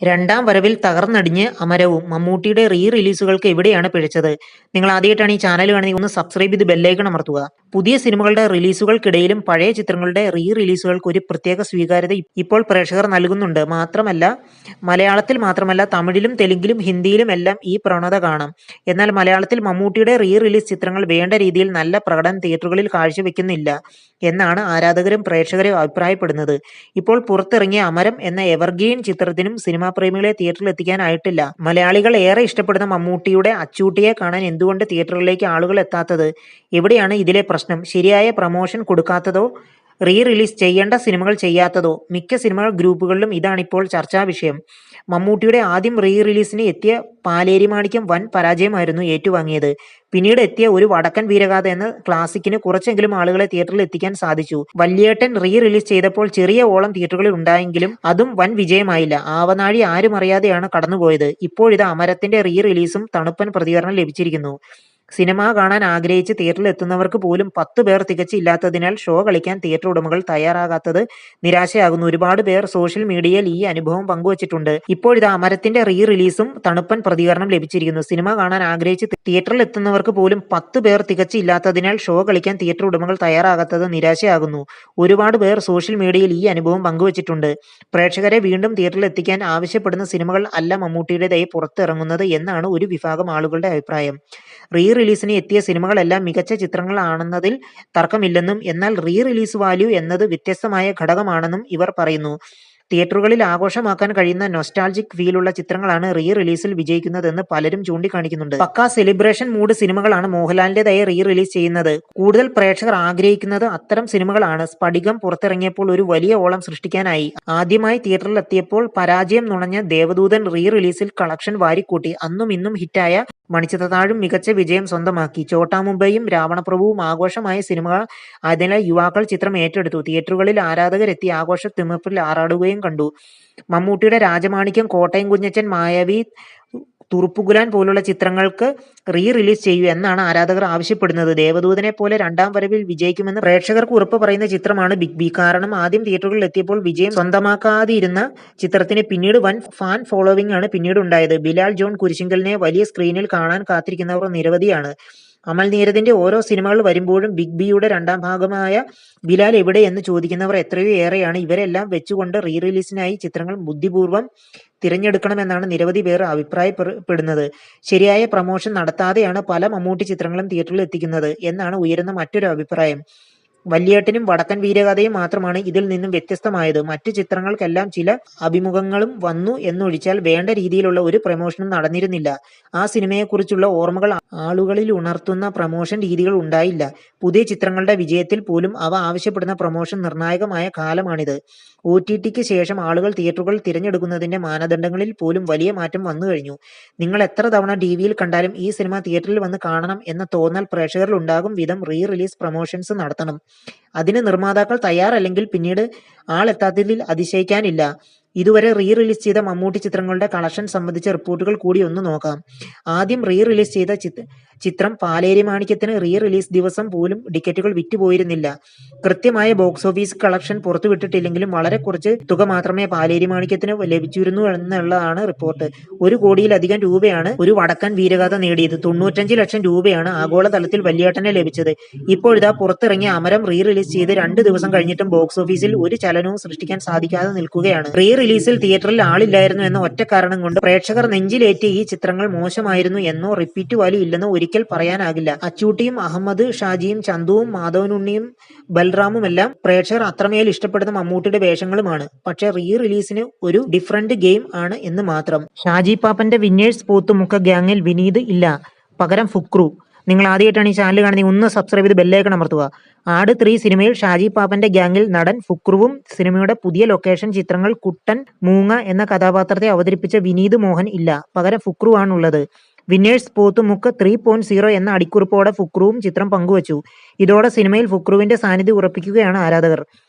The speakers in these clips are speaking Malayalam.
രണ്ടാം വരവിൽ തകർന്നടിഞ്ഞ് അമരവും മമ്മൂട്ടിയുടെ റിലീസുകൾക്ക് എവിടെയാണ് പിഴച്ചത്? നിങ്ങൾ ആദ്യമായിട്ടാണ് ഈ ചാനൽ കാണുന്നതെങ്കിൽ ഒന്ന് സബ്സ്ക്രൈബ് ചെയ്ത് ബെല്ലൈക്കൺ അമർത്തുക. പുതിയ സിനിമകളുടെ റിലീസുകൾക്കിടയിലും പഴയ ചിത്രങ്ങളുടെ റിലീസുകൾക്ക് ഒരു പ്രത്യേക സ്വീകാര്യത ഇപ്പോൾ പ്രേക്ഷകർ നൽകുന്നുണ്ട്. മലയാളത്തിൽ മാത്രമല്ല തമിഴിലും തെലുങ്കിലും ഹിന്ദിയിലും എല്ലാം ഈ പ്രവണത കാണാം. എന്നാൽ മലയാളത്തിൽ മമ്മൂട്ടിയുടെ റിലീസ് ചിത്രങ്ങൾ വേണ്ട രീതിയിൽ നല്ല പ്രകടനം തിയേറ്ററുകളിൽ കാഴ്ചവെക്കുന്നില്ല എന്നാണ് ആരാധകരും പ്രേക്ഷകരും അഭിപ്രായപ്പെടുന്നത്. ഇപ്പോൾ പുറത്തിറങ്ങിയ അമരം എന്ന എവർഗ്രീൻ ചിത്രത്തിനും സിനിമാ പ്രേമികളെ തിയേറ്ററിൽ എത്തിക്കാനായിട്ടില്ല. മലയാളികൾ ഏറെ ഇഷ്ടപ്പെടുന്ന മമ്മൂട്ടിയുടെ അച്ചൂട്ടിയെ കാണാൻ എന്തുകൊണ്ട് തിയേറ്ററിലേക്ക് ആളുകൾ എത്താത്തത്? എവിടെയാണ് ഇതിലെ പ്രശ്നം? ശരിയായ പ്രമോഷൻ കൊടുക്കാത്തതോ റിലീസ് ചെയ്യേണ്ട സിനിമകൾ ചെയ്യാത്തതോ? മിക്ക സിനിമ ഗ്രൂപ്പുകളിലും ഇതാണിപ്പോൾ ചർച്ചാ വിഷയം. മമ്മൂട്ടിയുടെ ആദ്യം റിലീസിന് എത്തിയ പാലേരിമാണിക്യം വൻ പരാജയമായിരുന്നു ഏറ്റുവാങ്ങിയത്. പിന്നീട് എത്തിയ ഒരു വടക്കൻ വീരഗാഥ എന്ന ക്ലാസിക്കിന് കുറച്ചെങ്കിലും ആളുകളെ തിയേറ്ററിൽ എത്തിക്കാൻ സാധിച്ചു. വല്യേട്ടൻ റിലീസ് ചെയ്തപ്പോൾ ചെറിയ ഓളം തിയേറ്ററുകളിൽ ഉണ്ടായെങ്കിലും അതും വൻ വിജയമായില്ല. ആവനാഴി ആരും അറിയാതെയാണ് കടന്നുപോയത്. ഇപ്പോഴിത് അമരത്തിന്റെ റിലീസും തണുപ്പൻ പ്രതികരണം ലഭിച്ചിരിക്കുന്നു. സിനിമ കാണാൻ ആഗ്രഹിച്ച് തിയേറ്ററിൽ എത്തുന്നവർക്ക് പോലും 10 പേർ തികച്ചില്ലാത്തതിനാൽ ഷോ കളിക്കാൻ തിയേറ്റർ ഉടമകൾ തയ്യാറാകാത്തത് നിരാശയാകുന്നു. ഒരുപാട് പേർ സോഷ്യൽ മീഡിയയിൽ ഈ അനുഭവം പങ്കുവച്ചിട്ടുണ്ട്. ഇപ്പോഴിത് അമരത്തിന്റെ റിലീസും തണുപ്പൻ പ്രതികരണം ലഭിച്ചിരിക്കുന്നു. സിനിമ കാണാൻ ആഗ്രഹിച്ച് തിയേറ്ററിൽ എത്തുന്നവർക്ക് പോലും 10 പേർ തികച്ചില്ലാത്തതിനാൽ ഷോ കളിക്കാൻ തിയേറ്റർ ഉടമകൾ തയ്യാറാകാത്തത് നിരാശയാകുന്നു. ഒരുപാട് പേർ സോഷ്യൽ മീഡിയയിൽ ഈ അനുഭവം പങ്കുവച്ചിട്ടുണ്ട്. പ്രേക്ഷകരെ വീണ്ടും തിയേറ്ററിൽ എത്തിക്കാൻ ആവശ്യപ്പെടുന്ന സിനിമകൾ അല്ല മമ്മൂട്ടിയുടേതായി പുറത്തിറങ്ങുന്നത് എന്നാണ് ഒരു വിഭാഗം ആളുകളുടെ അഭിപ്രായം. റിലീസിന് എത്തിയ സിനിമകളെല്ലാം മികച്ച ചിത്രങ്ങളാണെന്നതിൽ തർക്കമില്ലെന്നും എന്നാൽ റിലീസ് വാല്യൂ എന്നത് വ്യത്യസ്തമായ ഘടകമാണെന്നും ഇവർ പറയുന്നു. തിയേറ്ററുകളിൽ ആഘോഷമാക്കാൻ കഴിയുന്ന നൊസ്റ്റാൾജിക് ഫീലുള്ള ചിത്രങ്ങളാണ് റിലീസിൽ വിജയിക്കുന്നതെന്ന് പലരും ചൂണ്ടിക്കാണിക്കുന്നുണ്ട്. പക്കാ സെലിബ്രേഷൻ മൂഡ് സിനിമകളാണ് മോഹൻലാലിന്റേതായി റിലീസ് ചെയ്യുന്നത്. കൂടുതൽ പ്രേക്ഷകർ ആഗ്രഹിക്കുന്നത് അത്തരം സിനിമകളാണ്. സ്ഫടികം പുറത്തിറങ്ങിയപ്പോൾ ഒരു വലിയ ഓളം സൃഷ്ടിക്കാനായി. ആദ്യമായി തിയേറ്ററിൽ എത്തിയപ്പോൾ പരാജയം നുണഞ്ഞ ദേവദൂതൻ റിലീസിൽ കളക്ഷൻ വാരിക്കൂട്ടി. അന്നും ഇന്നും ഹിറ്റായ മണിച്ചിത്രത്താഴും മികച്ച വിജയം സ്വന്തമാക്കി. ചോട്ടാ മുംബൈയും രാവണപ്രഭുവും ആഘോഷമായ സിനിമകൾ ആയതിനാൽ യുവാക്കൾ ചിത്രം ഏറ്റെടുത്തു. തിയേറ്ററുകളിൽ ആരാധകരെത്തി ആഘോഷ തിമിർപ്പിൽ ആറാടുകയും കണ്ടു. മമ്മൂട്ടിയുടെ രാജമാണിക്യം, കോട്ടയം കുഞ്ഞച്ചൻ, മായാവി, തുറുപ്പുകുലാൻ പോലുള്ള ചിത്രങ്ങൾക്ക് റിലീസ് ചെയ്യൂ എന്നാണ് ആരാധകർ ആവശ്യപ്പെടുന്നത്. ദേവദൂതനെ പോലെ രണ്ടാം വരവിൽ വിജയിക്കുമെന്ന് പ്രേക്ഷകർക്ക് ഉറപ്പ് പറയുന്ന ചിത്രമാണ് ബിഗ് ബി. കാരണം ആദ്യം തിയേറ്ററുകളിൽ എത്തിയപ്പോൾ വിജയം സ്വന്തമാക്കാതിരുന്ന ചിത്രത്തിന് പിന്നീട് വൻ ഫാൻ ഫോളോവിംഗ് ആണ് പിന്നീട് ഉണ്ടായത്. ബിലാൽ ജോൺ കുരിശിങ്കലിനെ വലിയ സ്ക്രീനിൽ കാണാൻ കാത്തിരിക്കുന്നവർ നിരവധിയാണ്. അമൽ നീരദിന്റെ ഓരോ സിനിമകൾ വരുമ്പോഴും ബിഗ് ബിയുടെ രണ്ടാം ഭാഗമായ ബിലാൽ എവിടെ എന്ന് ചോദിക്കുന്നവർ എത്രയോ ഏറെയാണ്. ഇവരെല്ലാം വെച്ചുകൊണ്ട് റിലീസിനായി ചിത്രങ്ങൾ ബുദ്ധിപൂർവ്വം തിരഞ്ഞെടുക്കണമെന്നാണ് നിരവധി പേർ അഭിപ്രായപ്പെടുന്നത്. ശരിയായ പ്രമോഷൻ നടത്താതെയാണ് പല മമ്മൂട്ടി ചിത്രങ്ങളും തിയേറ്ററിൽ എത്തിക്കുന്നത് എന്നാണ് ഉയരുന്ന മറ്റൊരു അഭിപ്രായം. വല്യേട്ടനും വടക്കൻ വീരഗാഥയും മാത്രമാണ് ഇതിൽ നിന്നും വ്യത്യസ്തമായത്. മറ്റു ചിത്രങ്ങൾക്കെല്ലാം ചില അഭിമുഖങ്ങളും വന്നു എന്നൊഴിച്ചാൽ വേണ്ട രീതിയിലുള്ള ഒരു പ്രമോഷനും നടന്നിരുന്നില്ല. ആ സിനിമയെക്കുറിച്ചുള്ള ഓർമ്മകൾ ആളുകളിൽ ഉണർത്തുന്ന പ്രമോഷൻ രീതികൾ ഉണ്ടായില്ല. പുതിയ ചിത്രങ്ങളുടെ വിജയത്തിൽ പോലും അവ ആവശ്യപ്പെടുന്ന പ്രമോഷൻ നിർണായകമായ കാലമാണിത്. OTTക്ക് ശേഷം ആളുകൾ തിയേറ്ററുകൾ തിരഞ്ഞെടുക്കുന്നതിന്റെ മാനദണ്ഡങ്ങളിൽ പോലും വലിയ മാറ്റം വന്നു കഴിഞ്ഞു. നിങ്ങൾ എത്ര തവണ ടിവിയിൽ കണ്ടാലും ഈ സിനിമ തിയേറ്ററിൽ വന്ന് കാണണം എന്ന തോന്നൽ പ്രേക്ഷകരിൽ ഉണ്ടാകും വിധം റിലീസ് പ്രമോഷൻസ് നടത്തണം. അതിന് നിർമ്മാതാക്കൾ തയ്യാറല്ലെങ്കിൽ പിന്നീട് ആളെത്താത്തതിൽ അതിശയിക്കാനില്ല. ഇതുവരെ റിലീസ് ചെയ്ത മമ്മൂട്ടി ചിത്രങ്ങളുടെ കളക്ഷൻ സംബന്ധിച്ച റിപ്പോർട്ടുകൾ കൂടി ഒന്ന് നോക്കാം. ആദ്യം റിലീസ് ചെയ്ത ചിത്രം പാലേരി മാണിക്യത്തിന് റിലീസ് ദിവസം പോലും ടിക്കറ്റുകൾ വിറ്റുപോയിരുന്നില്ല. കൃത്യമായ ബോക്സ് ഓഫീസ് കളക്ഷൻ പുറത്തുവിട്ടിട്ടില്ലെങ്കിലും വളരെ കുറച്ച് തുക മാത്രമേ പാലേരി മാണിക്യത്തിന് ലഭിച്ചിരുന്നു എന്നുള്ളതാണ് റിപ്പോർട്ട്. 1 കോടിയിലധികം രൂപയാണ് ഒരു വടക്കൻ വീരഗാഥ നേടിയത്. 95 ലക്ഷം രൂപയാണ് ആഗോളതലത്തിൽ വല്യേട്ടനെ ലഭിച്ചത്. ഇപ്പോഴിതാ പുറത്തിറങ്ങിയ അമരം റിലീസ് ചെയ്ത് 2 ദിവസം കഴിഞ്ഞിട്ടും ബോക്സ് ഓഫീസിൽ ഒരു ചലനവും സൃഷ്ടിക്കാൻ സാധിക്കാതെ നിൽക്കുകയാണ്. റിലീസിൽ തിയേറ്ററിൽ ആളില്ലായിരുന്നു എന്ന ഒറ്റ കാരണം കൊണ്ട് പ്രേക്ഷകർ നെഞ്ചിലേറ്റിയ ഈ ചിത്രങ്ങൾ മോശമായിരുന്നു എന്നോ റിപ്പീറ്റ് വാല്യൂ ഇല്ലെന്നോ ഒരിക്കൽ പറയാനാകില്ല. അച്ചൂട്ടിയും അഹമ്മദ് ഷാജിയും ചന്തുവും മാധവനുണ്ണിയും ബൽറാമുമെല്ലാം പ്രേക്ഷകർ അത്രമേൽ ഇഷ്ടപ്പെടുന്ന മമ്മൂട്ടിയുടെ വേഷങ്ങളുമാണ്. പക്ഷേ റിലീസിന് ഒരു ഡിഫറന്റ് ഗെയിം ആണ് എന്ന് മാത്രം. ഷാജി പാപ്പന്റെ വിന്നേഴ്സ് പോത്തുമുക്ക ഗ്യാങ്ങിൽ വിനീത് ഇല്ല, പകരം ഫുക്രു. നിങ്ങൾ ആദ്യമായിട്ടാണ് ഈ ചാനൽ കാണുന്നത് ഒന്ന് സബ്സ്ക്രൈബ് ചെയ്ത് ബെല്ലൈക്കൺ അമർത്തുക. ആട് 3 സിനിമയിൽ ഷാജി പാപ്പന്റെ ഗ്യാങ്ങിൽ നടൻ ഫുക്രുവും സിനിമയുടെ പുതിയ ലൊക്കേഷൻ ചിത്രങ്ങൾ കുട്ടൻ മൂങ്ങ എന്ന കഥാപാത്രത്തെ അവതരിപ്പിച്ച വിനീത് മോഹൻ ഇല്ല, പകരം ഫുക്രു ആണുള്ളത്. വിന്നേഴ്സ് പോത്തുമുക്ക് 3.0 എന്ന അടിക്കുറിപ്പോടെ ഫുക്രുവും ചിത്രം പങ്കുവച്ചു. ഇതോടെ സിനിമയിൽ ഫുക്രുവിന്റെ സാന്നിധ്യം ഉറപ്പിക്കുകയാണ് ആരാധകർ.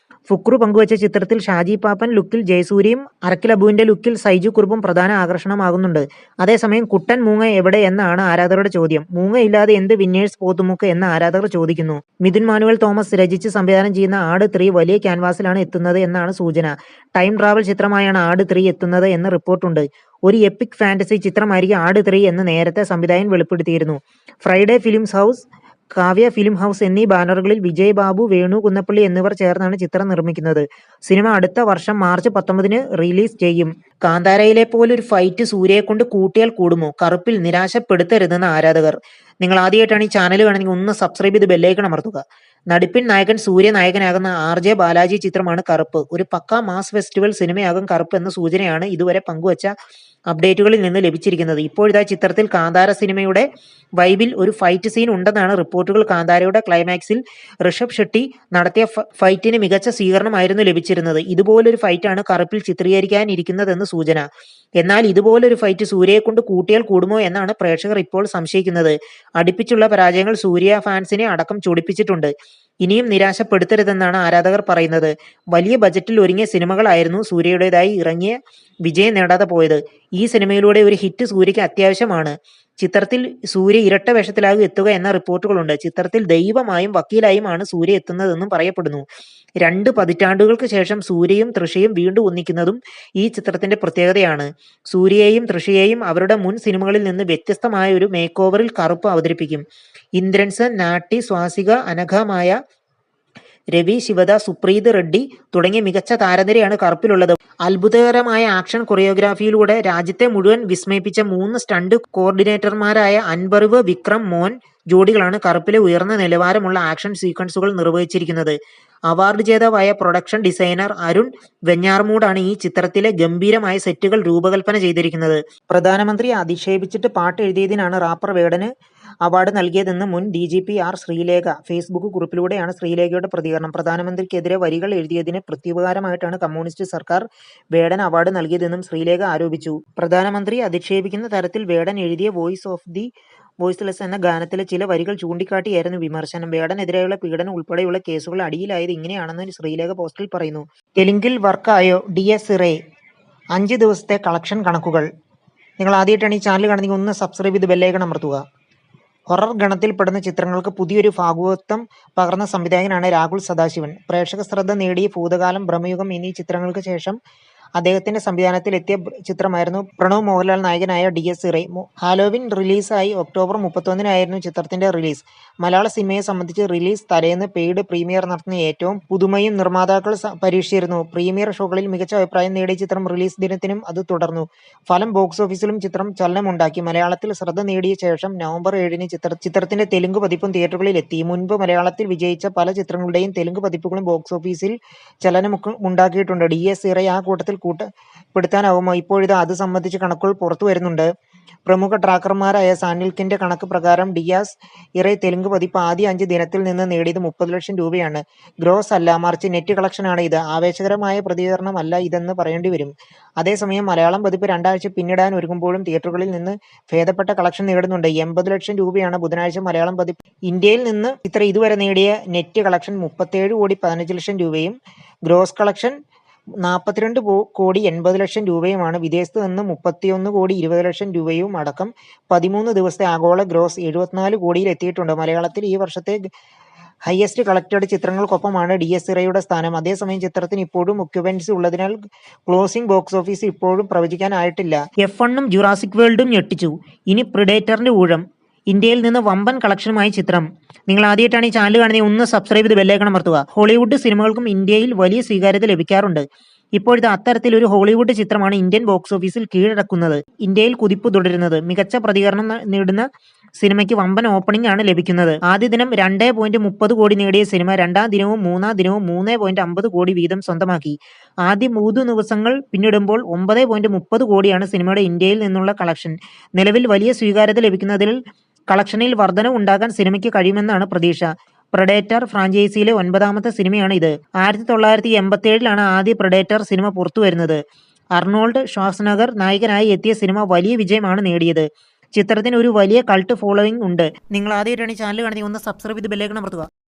ഫുക്രു പങ്കുവച്ച ചിത്രത്തിൽ ഷാജി പാപ്പൻ ലുക്കിൽ ജയസൂര്യയും അറക്കിൽ അബുവിന്റെ ലുക്കിൽ സൈജു കുറുപ്പും പ്രധാന ആകർഷണമാകുന്നുണ്ട്. അതേസമയം കുട്ടൻ മൂങ്ങ എവിടെ എന്നാണ് ആരാധകരുടെ ചോദ്യം. മൂങ്ങയില്ലാതെ എന്ത് വിന്നേഴ്സ് പോത്തുമുക്ക് എന്ന് ആരാധകർ ചോദിക്കുന്നു. മിഥുൻ മാനുവൽ തോമസ് രചിച്ച് സംവിധാനം ചെയ്യുന്ന ആട് 3 വലിയ ക്യാൻവാസിലാണ് എത്തുന്നത് എന്നാണ് സൂചന. ടൈം ട്രാവൽ ചിത്രമായാണ് ആട് 3 എത്തുന്നത് എന്ന് റിപ്പോർട്ടുണ്ട്. ഒരു എപ്പിക് ഫാന്റസി ചിത്രമായിരിക്കും ആട് 3 എന്ന് നേരത്തെ സംവിധായകൻ വെളിപ്പെടുത്തിയിരുന്നു. Friday films house, Kavya film house എന്നീ ബാനറുകളിൽ വിജയ് ബാബു, വേണു കുന്നപ്പള്ളി എന്നിവർ ചേർന്നാണ് ചിത്രം നിർമ്മിക്കുന്നത്. സിനിമ അടുത്ത വർഷം മാർച്ച് 19 റിലീസ് ചെയ്യും. കാന്താരയിലെ പോലൊരു ഫൈറ്റ് സൂര്യയെക്കൊണ്ട് കൂട്ടിയാൽ കൂടുമോ? കറുപ്പിൽ നിരാശപ്പെടുത്തരുതെന്ന് ആരാധകർ. നിങ്ങൾ ആദ്യമായിട്ടാണ് ഈ ചാനൽ കാണുന്നെങ്കിൽ ഒന്ന് സബ്സ്ക്രൈബ് ചെയ്ത് ബെല്ലൈക്കൺ അമർത്തുക. നടിപ്പിൻ നായകൻ സൂര്യ നായകനാകുന്ന RJ ബാലാജി ചിത്രമാണ് കറുപ്പ്. ഒരു പക്കാ മാസ് ഫെസ്റ്റിവൽ സിനിമയാകും കറുപ്പ് എന്ന സൂചനയാണ് ഇതുവരെ പങ്കുവച്ച അപ്ഡേറ്റുകളിൽ നിന്ന് ലഭിച്ചിരിക്കുന്നത്. ഇപ്പോഴിതാ ചിത്രത്തിൽ കാന്താര സിനിമയുടെ വൈബിൽ ഒരു ഫൈറ്റ് സീൻ ഉണ്ടെന്നാണ് റിപ്പോർട്ടുകൾ. കാന്താരയുടെ ക്ലൈമാക്സിൽ ഋഷഭ് ഷെട്ടി നടത്തിയ ഫൈറ്റിന് മികച്ച സ്വീകരണമായിരുന്നു ലഭിച്ചിരുന്നത്. ഇതുപോലൊരു ഫൈറ്റാണ് കറുപ്പിൽ ചിത്രീകരിക്കാനിരിക്കുന്നതെന്ന് സൂചന. എന്നാൽ ഇതുപോലൊരു ഫൈറ്റ് സൂര്യയെ കൊണ്ട് കൂട്ടിയാൽ കൂടുമോ എന്നാണ് പ്രേക്ഷകർ ഇപ്പോൾ സംശയിക്കുന്നത്. അടുപ്പിച്ചുള്ള പരാജയങ്ങൾ സൂര്യ ഫാൻസിനെ അടക്കം ചൊടിപ്പിച്ചിട്ടുണ്ട്. ഇനിയും നിരാശപ്പെടുത്തരുതെന്നാണ് ആരാധകർ പറയുന്നത്. വലിയ ബജറ്റിൽ ഒരുങ്ങിയ സിനിമകളായിരുന്നു സൂര്യയുടേതായി ഇറങ്ങിയ വിജയം നേടാതെ പോയത്. ഈ സിനിമയിലൂടെ ഒരു ഹിറ്റ് സൂര്യയ്ക്ക് അത്യാവശ്യമാണ്. ചിത്രത്തിൽ സൂര്യ ഇരട്ട വേഷത്തിലാകും എത്തുക എന്ന റിപ്പോർട്ടുകളുണ്ട്. ചിത്രത്തിൽ ദൈവമായും വക്കീലായും ആണ് സൂര്യ എത്തുന്നതെന്നും പറയപ്പെടുന്നു. 2 പതിറ്റാണ്ടുകൾക്ക് ശേഷം സൂര്യയും തൃഷയും വീണ്ടും ഒന്നിക്കുന്നതും ഈ ചിത്രത്തിന്റെ പ്രത്യേകതയാണ്. സൂര്യയെയും തൃഷയെയും അവരുടെ മുൻ സിനിമകളിൽ നിന്ന് വ്യത്യസ്തമായ ഒരു മേക്ക് ഓവറിൽ കറുപ്പ് അവതരിപ്പിക്കും. ഇന്ദ്രൻസൻ, നാട്ടി, സ്വാസിക, അനഘ മായ, രവി, ശിവദ, സുപ്രീത് റെഡ്ഡി തുടങ്ങിയ മികച്ച താരനിരയാണ് കറുപ്പിലുള്ളത്. അത്ഭുതകരമായ ആക്ഷൻ കൊറിയോഗ്രാഫിയിലൂടെ രാജ്യത്തെ മുഴുവൻ വിസ്മയിപ്പിച്ച 3 സ്റ്റണ്ട് കോർഡിനേറ്റർമാരായ അൻബറിവ്, വിക്രം, മോൻ ജോഡികളാണ് കറുപ്പിലെ ഉയർന്ന നിലവാരമുള്ള ആക്ഷൻ സീക്വൻസുകൾ നിർവഹിച്ചിരിക്കുന്നത്. അവാർഡ് ജേതാവായ പ്രൊഡക്ഷൻ ഡിസൈനർ അരുൺ വെഞ്ഞാറമൂടാണ് ഈ ചിത്രത്തിലെ ഗംഭീരമായ സെറ്റുകൾ രൂപകൽപ്പന ചെയ്തിരിക്കുന്നത്. പ്രധാനമന്ത്രിയെ അധിക്ഷേപിച്ചിട്ട് പാട്ട് എഴുതിയതിനാണ് റാപ്പർ വേടന് അവാർഡ് നൽകിയതെന്ന് മുൻ DGP R ശ്രീലേഖ. ഫേസ്ബുക്ക് കുറിപ്പിലൂടെയാണ് ശ്രീലേഖയുടെ പ്രതികരണം. പ്രധാനമന്ത്രിക്കെതിരെ വരികൾ എഴുതിയതിന് പ്രത്യുപകാരമായിട്ടാണ് കമ്മ്യൂണിസ്റ്റ് സർക്കാർ വേടൻ അവാർഡ് നൽകിയതെന്നും ശ്രീലേഖ ആരോപിച്ചു. പ്രധാനമന്ത്രിയെ അധിക്ഷേപിക്കുന്ന തരത്തിൽ വേടൻ എഴുതിയ വോയിസ്ലെസ് എന്ന ഗാനത്തിലെ ചില വരികൾ ചൂണ്ടിക്കാട്ടിയായിരുന്നു വിമർശനം. വേടനെതിരെയുള്ള പീഡനം ഉൾപ്പെടെയുള്ള കേസുകൾ അടിയിലായത് ഇങ്ങനെയാണെന്ന് ശ്രീലേഖ പോസ്റ്റിൽ പറയുന്നു. തെലുങ്കിൽ വർക്കായോ DS ഇറേ? 5 ദിവസത്തെ കളക്ഷൻ കണക്കുകൾ. നിങ്ങൾ ആദ്യമായിട്ടാണ് ഈ ചാനൽ കാണുന്നെങ്കിൽ ഒന്ന് സബ്സ്ക്രൈബ് ചെയ്ത് ബെല്ലൈക്കൺ അമർത്തുക. ഹൊറർ ഗണത്തിൽപ്പെടുന്ന ചിത്രങ്ങൾക്ക് പുതിയൊരു ഭാഗവതം പകർന്ന സംവിധായകനാണ് രാഹുൽ സദാശിവൻ. പ്രേക്ഷക ശ്രദ്ധ നേടിയ ഭൂതകാലം, ഭ്രമയുഗം എന്നീ ചിത്രങ്ങൾക്ക് ശേഷം അദ്ദേഹത്തിന്റെ സംവിധാനത്തിൽ എത്തിയ ചിത്രമായിരുന്നു പ്രണവ് മോഹൻലാൽ നായകനായ DS ഇറേ. ഹാലോവിൻ റിലീസായി ഒക്ടോബർ 31 ചിത്രത്തിന്റെ റിലീസ്. മലയാള സിനിമയെ സംബന്ധിച്ച് റിലീസ് തലേന്ന് പെയ്ഡ് പ്രീമിയർ നടത്തുന്ന ഏറ്റവും പുതുമയും നിർമ്മാതാക്കൾ പരീക്ഷിച്ചിരുന്നു. പ്രീമിയർ ഷോകളിൽ മികച്ച അഭിപ്രായം നേടിയ ചിത്രം റിലീസ് ദിനത്തിനും അത് തുടർന്നു. ഫലം ബോക്സ് ഓഫീസിലും ചിത്രം ചലനമുണ്ടാക്കി. മലയാളത്തിൽ ശ്രദ്ധ നേടിയ ശേഷം നവംബർ 7 ചിത്രത്തിന്റെ തെലുങ്ക് പതിപ്പും തിയേറ്ററുകളിൽ എത്തി. മുൻപ് മലയാളത്തിൽ വിജയിച്ച പല ചിത്രങ്ങളുടെയും തെലുങ്ക് പതിപ്പുകളും ബോക്സ് ഓഫീസിൽ ചലനമുണ്ടാക്കിയിട്ടുണ്ട്. DS ഇറേ ആ കൂട്ടത്തിൽ പെടുത്താനാവുമോ? ഇപ്പോഴിത് അത് സംബന്ധിച്ച് കണക്കുകൾ പുറത്തു വരുന്നുണ്ട്. പ്രമുഖ ട്രാക്കർമാരായ സാനിൽക്കിന്റെ കണക്ക് പ്രകാരം DS ഇറേ തെലുങ്ക് പതിപ്പ് ആദ്യ 5 ദിനത്തിൽ നിന്ന് നേടിയത് 30 ലക്ഷം രൂപയാണ്. ഗ്രോസ് അല്ല, മറിച്ച് നെറ്റ് കളക്ഷനാണ് ഇത്. ആവേശകരമായ പ്രതികരണമല്ല ഇതെന്ന് പറയേണ്ടി വരും. അതേസമയം മലയാളം പതിപ്പ് 2 ആഴ്ച പിന്നിടാൻ ഒരുങ്ങുമ്പോഴും തിയേറ്ററുകളിൽ നിന്ന് ഭേദപ്പെട്ട കളക്ഷൻ നേടുന്നുണ്ട്. 80 ലക്ഷം രൂപയാണ് ബുധനാഴ്ച മലയാളം പതിപ്പ്. ഇന്ത്യയിൽ നിന്ന് ചിത്രം ഇതുവരെ നേടിയ നെറ്റ് കളക്ഷൻ 37,15,00,000 രൂപയും ഗ്രോസ് കളക്ഷൻ 42,80,00,000 രൂപയുമാണ്. വിദേശത്ത് നിന്ന് 31,20,00,000 രൂപയും അടക്കം 13 ദിവസത്തെ ആഗോള ഗ്രോസ് 74 കോടിയിൽ എത്തിയിട്ടുണ്ട്. മലയാളത്തിൽ ഈ വർഷത്തെ ഹയസ്റ്റ് കളക്റ്റഡ് ചിത്രങ്ങൾക്കൊപ്പമാണ് DS ഇറയുടെ സ്ഥാനം. അതേസമയം ചിത്രത്തിന് ഇപ്പോഴും ഒക്യുപൻസി ഉള്ളതിനാൽ ക്ലോസിംഗ് ബോക്സ് ഓഫീസ് ഇപ്പോഴും പ്രവചിക്കാനായിട്ടില്ല. F1 ജുറാസിക് വേൾഡും ഞെട്ടിച്ചു. ഇനി പ്രിഡേറ്ററിന്റെ ഊഴം. ഇന്ത്യയിൽ നിന്ന് വമ്പൻ കളക്ഷനുമായി ചിത്രം. നിങ്ങൾ ആദ്യമായിട്ടാണ് ഈ ചാനൽ കാണുന്നത് ഒന്ന് സബ്സ്ക്രൈബ് ചെയ്ത് ബെല്ലൈക്കൺ അമർത്തുക. ഹോളിവുഡ് സിനിമകൾക്കും ഇന്ത്യയിൽ വലിയ സ്വീകാര്യത ലഭിക്കാറുണ്ട്. ഇപ്പോഴത്തെ അത്തരത്തിലൊരു ഹോളിവുഡ് ചിത്രമാണ് ഇന്ത്യൻ ബോക്സ് ഓഫീസിൽ കീഴടക്കുന്നത്. ഇന്ത്യയിൽ കുതിപ്പ് തുടരുന്നത്. മികച്ച പ്രതികരണം നേടുന്ന സിനിമയ്ക്ക് വമ്പൻ ഓപ്പണിംഗ് ആണ് ലഭിക്കുന്നത്. ആദ്യ ദിനം 2.30 കോടി നേടിയ സിനിമ രണ്ടാം ദിനവും മൂന്നാം ദിനവും 3.50 കോടി വീതം സ്വന്തമാക്കി. ആദ്യ 3 ദിവസങ്ങൾ പിന്നിടുമ്പോൾ 9.30 കോടിയാണ് സിനിമയുടെ ഇന്ത്യയിൽ നിന്നുള്ള കളക്ഷൻ. നിലവിൽ വലിയ സ്വീകാര്യത ലഭിക്കുന്നതിൽ കളക്ഷനിൽ വർധന ഉണ്ടാക്കാൻ സിനിമയ്ക്ക് കഴിയുമെന്നാണ് പ്രതീക്ഷ. പ്രെഡേറ്റർ ഫ്രാഞ്ചൈസിയിലെ 9ാമത്തെ സിനിമയാണ് ഇത്. 1987 ആദ്യ പ്രെഡേറ്റർ സിനിമ പുറത്തുവരുന്നത്. അർണോൾഡ് ഷ്വാസ്നഗർ നായകനായി എത്തിയ സിനിമ വലിയ വിജയമാണ് നേടിയത്. ചിത്രത്തിന് ഒരു വലിയ കൾട്ട് ഫോളോയിങ് ഉണ്ട്. നിങ്ങൾ ആദ്യമായിട്ടാണ് ഈ ചാനൽ കാണുന്നത് ഒന്ന് സബ്സ്ക്രൈബ് ചെയ്ത് ബെല്ലൈക്കൺ അമർത്തുക.